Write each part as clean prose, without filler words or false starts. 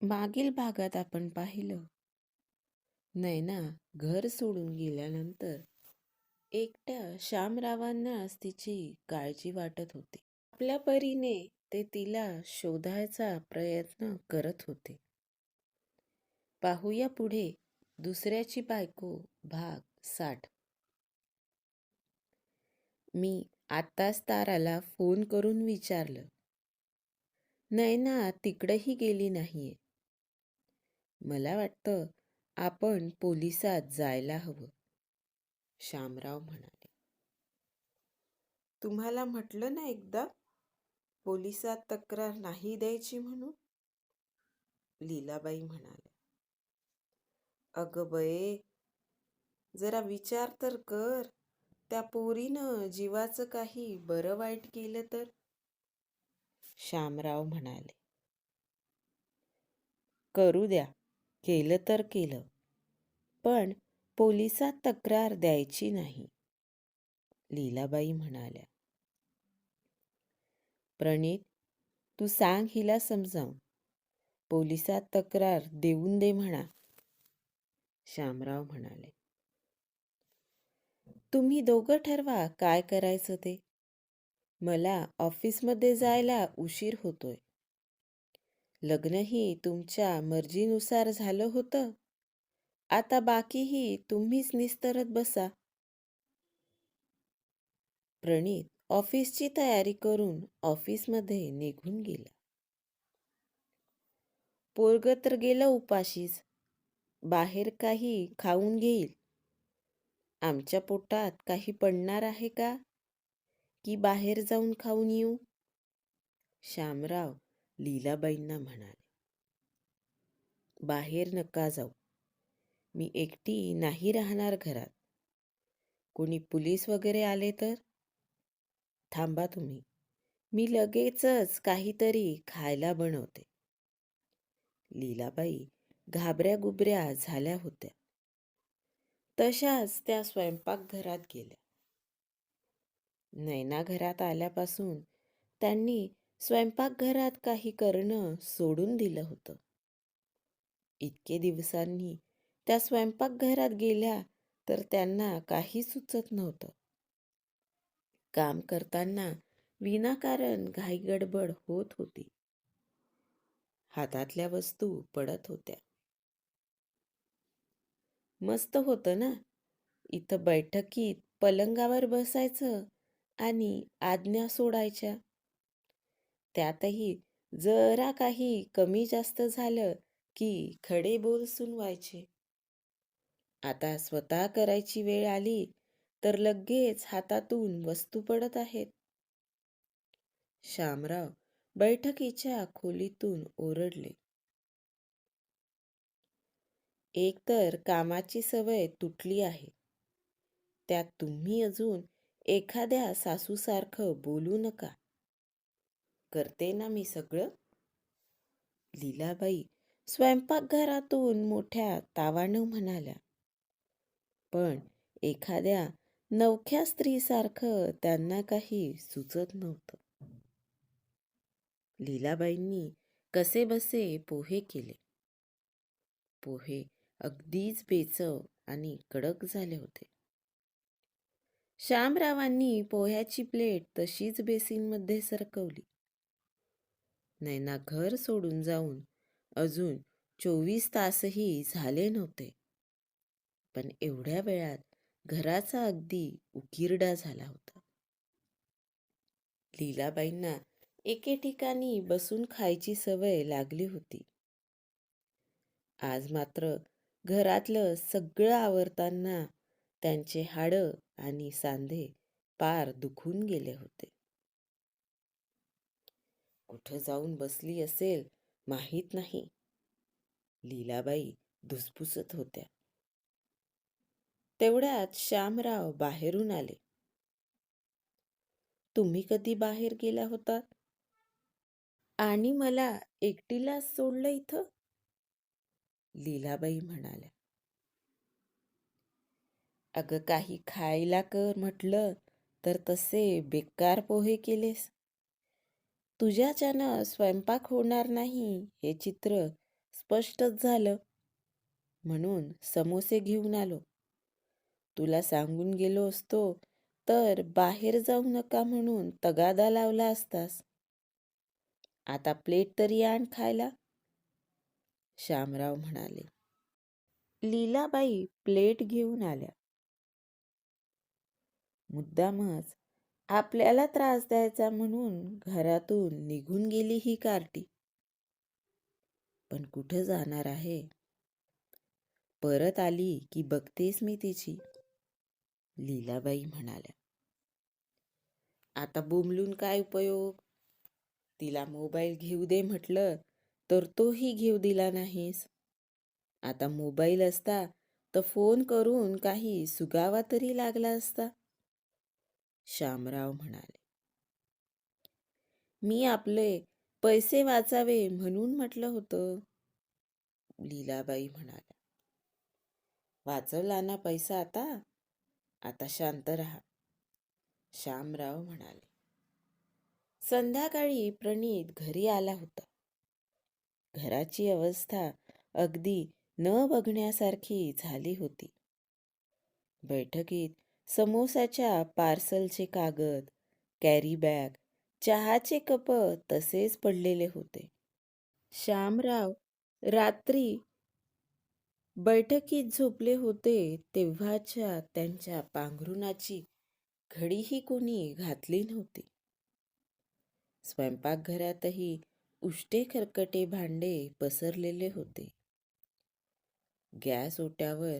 मागील भागात आपण पाहिलं, नैना घर सोडून गेल्यानंतर एकट्या श्यामरावांनाच तिची काळजी वाटत होती. आपल्या परीने ते तिला शोधायचा प्रयत्न करत होते. पाहूया पुढे दुसऱ्याची बायको भाग 60. मी आत्ताच ताराला फोन करून विचारलं. नैना तिकडंही गेली नाहीये. मला वाटतं आपण पोलिसात जायला हवं, श्यामराव म्हणाले. तुम्हाला म्हटलं ना एकदा, पोलिसात तक्रार नाही द्यायची म्हणून, लीलाबाई म्हणाल्या. अगं बये, जरा विचार तर कर. त्या पोरीनं जीवाचं काही बरं वाईट केलं तर, श्यामराव म्हणाले. करू द्या, केलं तर केलं, पण पोलिसात तक्रार द्यायची नाही, लीलाबाई म्हणाल्या. प्रणित, तू सांग हिला समजावून, पोलिसात तक्रार देऊन दे म्हणा, श्यामराव म्हणाले. तुम्ही दोघं ठरवा काय करायचं ते. मला ऑफिसमध्ये जायला उशीर होतोय. लग्नही तुमच्या मर्जीनुसार झालं होतं. आता बाकीही तुम्हीच निस्तरत बसा. प्रणित ऑफिसची तयारी करून ऑफिसमध्ये निघून गेला. पोरगं तर गेलं उपाशीच. बाहेर काही खाऊन घेईल. आमच्या पोटात काही पडणार आहे का, की बाहेर जाऊन खाऊन येऊ, श्यामराव लीलाबाईंना म्हणाले. बाहेर नका जाऊ. मी एकटी नाही राहणार घरात. कोणी पोलीस वगैरे आले तर, थांबा तुम्ही, मी लगेचच काहीतरी खायला बनवते. लीलाबाई घाबऱ्या गुबऱ्या झाल्या होत्या. तशाच त्या स्वयंपाकघरात गेल्या. नैना घरात आल्यापासून त्यांनी स्वयंपाकघरात काही करणं सोडून दिलं होतं. इतके दिवसांनी त्या स्वयंपाकघरात गेल्या तर त्यांना काही सुचत नव्हतं. काम करताना विनाकारण घाईगडबड होत होती. हातातल्या वस्तू पडत होत्या. मस्त होतं ना, इथं बैठकीत पलंगावर बसायचं आणि आज्ञा सोडायच्या. त्यातही जरा काही कमी जास्त झालं की खडे बोल सुनवायचे. आता स्वतः करायची वेळ आली तर लगेच हातातून वस्तू पडत आहेत. श्यामराव बैठकीच्या खोलीतून ओरडले. एकतर कामाची सवय तुटली आहे, त्यात तुम्ही अजून एखाद्या सासूसारखं बोलू नका. करते ना मी सगळं, लीलाबाई स्वयंपाकघरातून मोठ्या तावानं म्हणाल्या. पण एखाद्या नवख्या स्त्रीसारखं त्यांना काही सुचत नव्हतं. लीलाबाईंनी कसेबसे पोहे केले. पोहे अगदीच बेचव आणि कडक झाले होते. श्यामरावांनी पोह्याची प्लेट तशीच बेसिनमध्ये सरकवली. नैना घर सोडून जाऊन अजून 24 तासही झाले नव्हते, पण एवढ्या वेळात घराचा अगदी उकिरडा झाला होता. लीलाबाईंना एके ठिकाणी बसून खायची सवय लागली होती. आज मात्र घरातलं सगळं आवरताना त्यांचे हाडं आणि सांधे पार दुखून गेले होते. कुठं जाऊन बसली असेल माहीत नाही, लीलाबाई धुसफुसत होत्या. तेवढ्यात श्यामराव बाहेरून आले. तुम्ही कधी बाहेर गेला होतात आणि मला एकटीलाच सोडलं इथं, लीलाबाई म्हणाल्या. अगं काही खायला कर म्हटलं तर तसे बेकार पोहे केलेस. तुझ्याच्यानं स्वयंपाक होणार नाही हे चित्र स्पष्टच झालं. म्हणून समोसे घेऊन आलो. तुला सांगून गेलो असतो तर बाहेर जाऊ नका म्हणून तगादा लावला असतास. आता प्लेट तरी आण खायला, श्यामराव म्हणाले. लीलाबाई प्लेट घेऊन आल्या. मुद्दामच आपल्याला त्रास द्यायचा म्हणून घरातून निघून गेली ही कार्टी. पण कुठं जाणार आहे? परत आली की बघतेस मी तिची, लीलाबाई म्हणाल्या. आता बोंबलून काय उपयोग? तिला मोबाईल घेऊ दे म्हटलं तर तोही घेऊ दिला नाहीस. आता मोबाईल असता तर फोन करून काही सुगावा तरी लागला असता, श्यामराव म्हणाले. मी आपले पैसे वाचावे म्हणून म्हटलं होतं, लीलाबाई म्हणाल्या. वाचवला ना पैसा आता? आता शांत राहा, श्यामराव म्हणाले. संध्याकाळी प्रणीत घरी आला होता. घराची अवस्था अगदी न बघण्यासारखी झाली होती. बैठकीत समोसाच्या पार्सलचे कागद, कॅरी बॅग, चहाचे कप तसेच पडलेले होते. श्यामराव रात्री बैठकीत झोपले होते तेव्हाच्या त्यांच्या पांघरुणाची घडीही कोणी घातली नव्हती. स्वयंपाकघरातही उष्टे खरकटे भांडे पसरलेले होते. गॅस ओट्यावर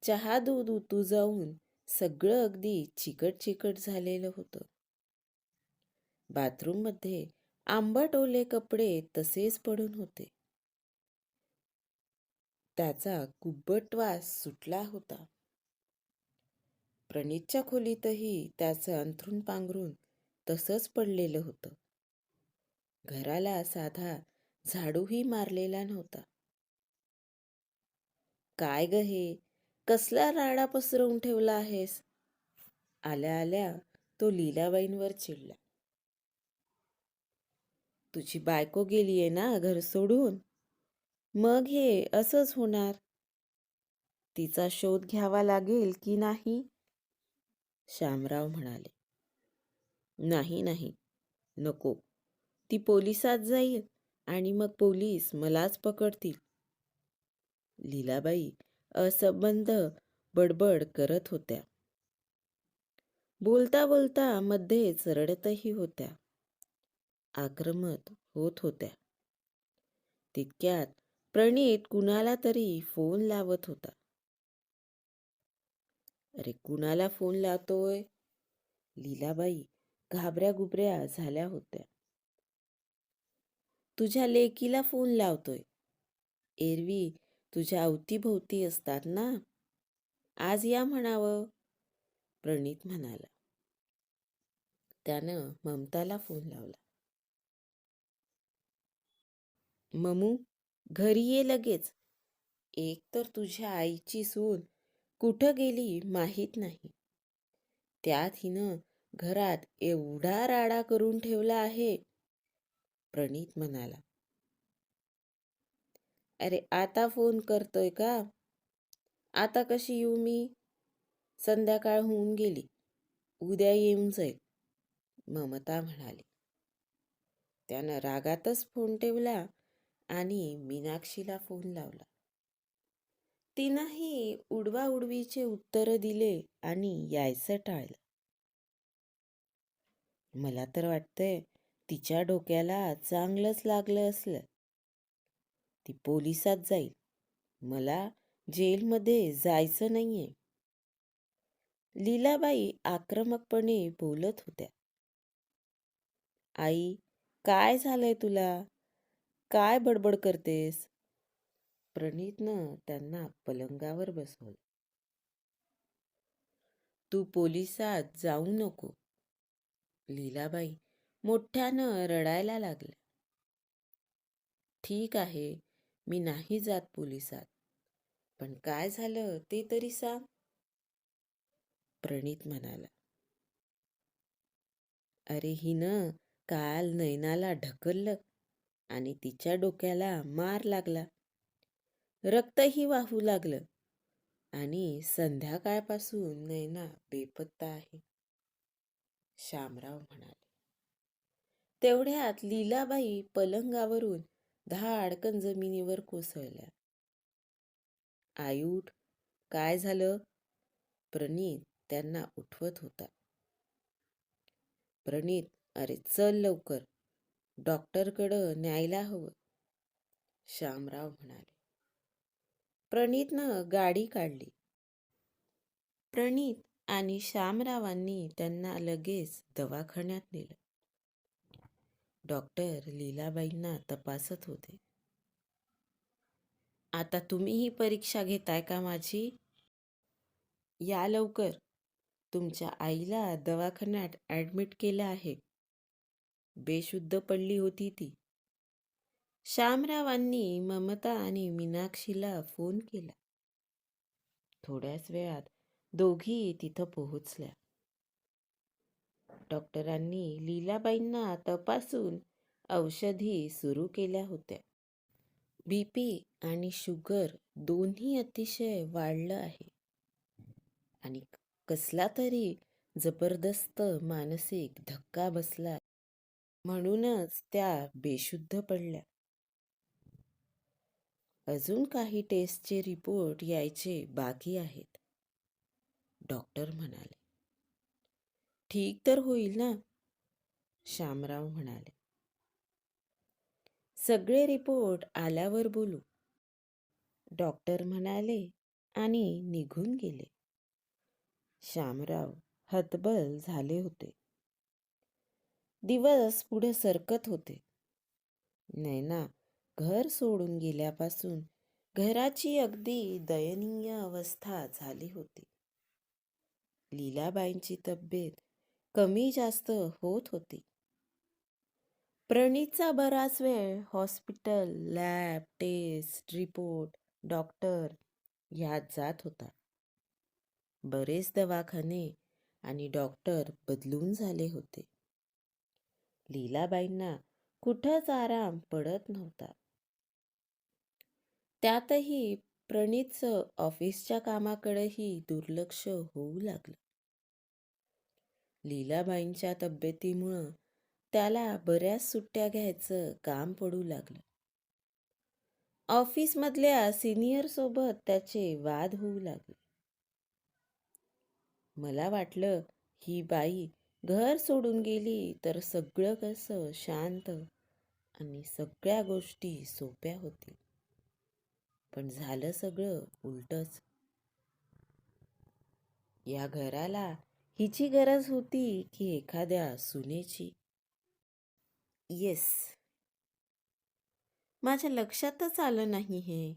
चहा दूध उतू जाऊन सगळं अगदी चिकट चिकट झालेलं होतं. बाथरूममध्ये आंबट ओले कपडे तसेच पडून होते. त्याचा कुब्बट वास सुटला होता. प्रणीतच्या खोलीतही त्याचं अंथरूण पांघरून तसंच पडलेलं होतं. घराला साधा झाडूही मारलेला नव्हता. काय ग हे, कसला राडा पसरवून ठेवला आहेस? आल्या आल्या तो लीलाबाईंवर चिडला. तुझी बायको गेलीये ना घर सोडून, मग हे असंच होणार. तिचा शोध घ्यावा लागेल की नाही, श्यामराव म्हणाले. नाही नाही, नको. ती पोलिसात जाईल आणि मग पोलीस मलाच पकडतील. लीलाबाई असंबद्ध बडबड करत होत्या. बोलता बोलता मध्येच रडतही होत्या. आक्रमक होत होत्या. तितक्यात प्रणीत कुणाला तरी फोन लावत होता. अरे कुणाला फोन लावतोय? लीलाबाई घाबऱ्या गुबऱ्या झाल्या होत्या. तुझ्या लेकीला फोन लावतोय. एरवी तुझ्या अवतीभोवती असतात ना, आज या म्हणावं, प्रणीत म्हणाला. त्यानं ममताला फोन लावला. ममू, घरी ये लगेच. एक तर तुझ्या आईची सून कुठं गेली माहीत नाही. त्यात हिनं घरात एवढा राडा करून ठेवला आहे, प्रणीत म्हणाला. अरे आता फोन करतोय का? आता कशी येऊ मी? संध्याकाळ होऊन गेली, उद्या येऊन जाईल, ममता म्हणाली. त्यानं रागातच फोन ठेवला आणि मीनाक्षीला फोन लावला. तिनंही उडवाउडवीचे उत्तर दिले आणि यायचं टाळलं. मला तर वाटतंय तिच्या डोक्याला चांगलंच लागलं असलं. ती पोलिसात जाईल, मला जेलमध्ये जायचं नाहीये. लीलाबाई आक्रमकपणे बोलत होत्या. आई, काय झालंय तुला? काय बडबड करतेस? प्रणीतनं त्यांना पलंगावर बसवलं. तू पोलिसात जाऊ नको. लीलाबाई मोठ्यानं रडायला लागल्या. ठीक आहे, मी नाही जात पोलिसात. पण काय झालं ते तरी सांग, प्रणीत म्हणाला. अरे हिनं काल नैनाला ढकललं आणि तिच्या डोक्याला मार लागला. रक्तही वाहू लागलं आणि संध्याकाळपासून नैना बेपत्ता आहे, श्यामराव म्हणाले. तेवढ्यात लीलाबाई पलंगावरून धाडकन जमिनीवर कोसळल्या. आई उठ, काय झालं? प्रणीत त्यांना उठवत होता. प्रणीत, अरे चल लवकर, डॉक्टरकडं न्यायला हवं, श्यामराव म्हणाले. प्रणीतनं गाडी काढली. प्रणीत आणि श्यामरावांनी त्यांना लगेच दवाखान्यात नेलं. डॉक्टर लीलाबाईंना तपासत होते. आता तुम्हीही परीक्षा घेताय का माझी? या लवकर, तुमच्या आईला दवाखान्यात ॲडमिट केलं आहे. बेशुद्ध पडली होती ती. श्यामरावांनी ममता आणि मीनाक्षीला फोन केला. थोड्याच वेळात दोघी तिथं पोहोचल्या. डॉक्टरांनी लीलाबाईंना तपासून औषधी सुरू केल्या होत्या. BP आणि शुगर दोन्ही अतिशय वाढलं आहे आणि कसला तरी जबरदस्त मानसिक धक्का बसला, म्हणूनच त्या बेशुद्ध पडल्या. अजून काही टेस्टचे रिपोर्ट यायचे बाकी आहेत, डॉक्टर म्हणाले. ठीक तर होईल ना, श्यामराव म्हणाले. सगळे रिपोर्ट आल्यावर बोलू, डॉक्टर म्हणाले आणि निघून गेले. श्यामराव हतबल झाले होते. दिवस पुढे सरकत होते. नैना घर सोडून गेल्यापासून घराची अगदी दयनीय अवस्था झाली होती. लीलाबाईंची तब्येत कमी जास्त होत होती. प्रणीतचा बराच वेळ hospital, lab, test, report, doctor ह्यात जात होता. बरेच दवाखाने आणि डॉक्टर बदलून झाले होते. लीलाबाईंना कुठंच आराम पडत नव्हता. त्यातही प्रणीतचं ऑफिसच्या कामाकडेही दुर्लक्ष होऊ लागलं. लीलाबाईंच्या तब्येतीमुळं त्याला बऱ्याच सुट्ट्या घ्यायचं काम पडू लागलं. ऑफिसमधल्या सिनियरसोबत त्याचे वाद होऊ लागले. मला वाटलं ही बाई घर सोडून गेली तर सगळं कसं शांत आणि सगळ्या गोष्टी सोप्या होतील. पण झालं सगळं उलटच. या घराला हिची गरज होती की एखाद्या सुनेची? येस, माझ्या लक्षातच आलं नाही हे.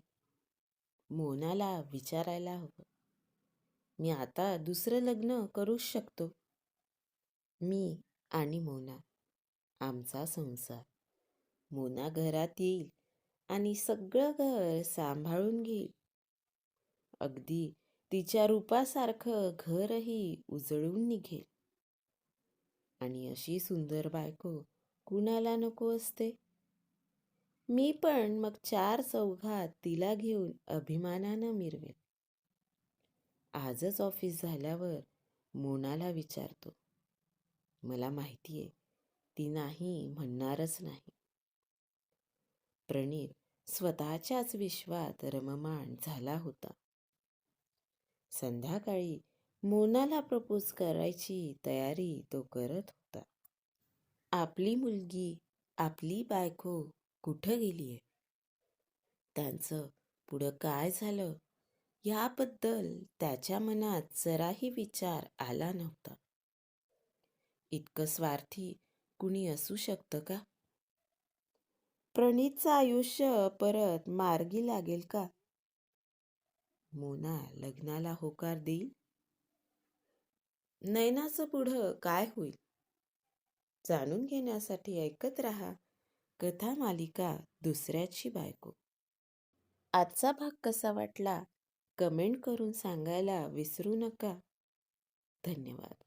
मोनाला विचारायला हवं. मी आता दुसरं लग्न करूच शकतो. मी आणि मोना, आमचा संसार. मोना घरात येईल आणि सगळं घर सांभाळून घेईल. अगदी तिच्या रूपासारखं घरही उजळून निघेल. आणि अशी सुंदर बायको कुणाला नको असते? मी पण मग 4 चौघात तिला घेऊन अभिमानानं मिरवेल. आजच ऑफिस झाल्यावर मोनाला विचारतो. मला माहितीये ती नाही म्हणणारच नाही. प्रणीत स्वतःच्याच विश्वात रममाण झाला होता. संध्याकाळी मोनाला प्रपोज करायची तयारी तो करत होता. आपली मुलगी, आपली बायको कुठं गेलीये? त्यांचं पुढं काय झालं याबद्दल त्याच्या मनात जराही विचार आला नव्हता. इतकं स्वार्थी कुणी असू शकतं का? प्रणीतचं आयुष्य परत मार्गी लागेल का? मोना लग्नाला होकार देईल? नैनाचं पुढं काय होईल? जाणून घेण्यासाठी ऐकत रहा कथा मालिका दुसऱ्याची बायको. आजचा भाग कसा वाटला कमेंट करून सांगायला विसरू नका. धन्यवाद.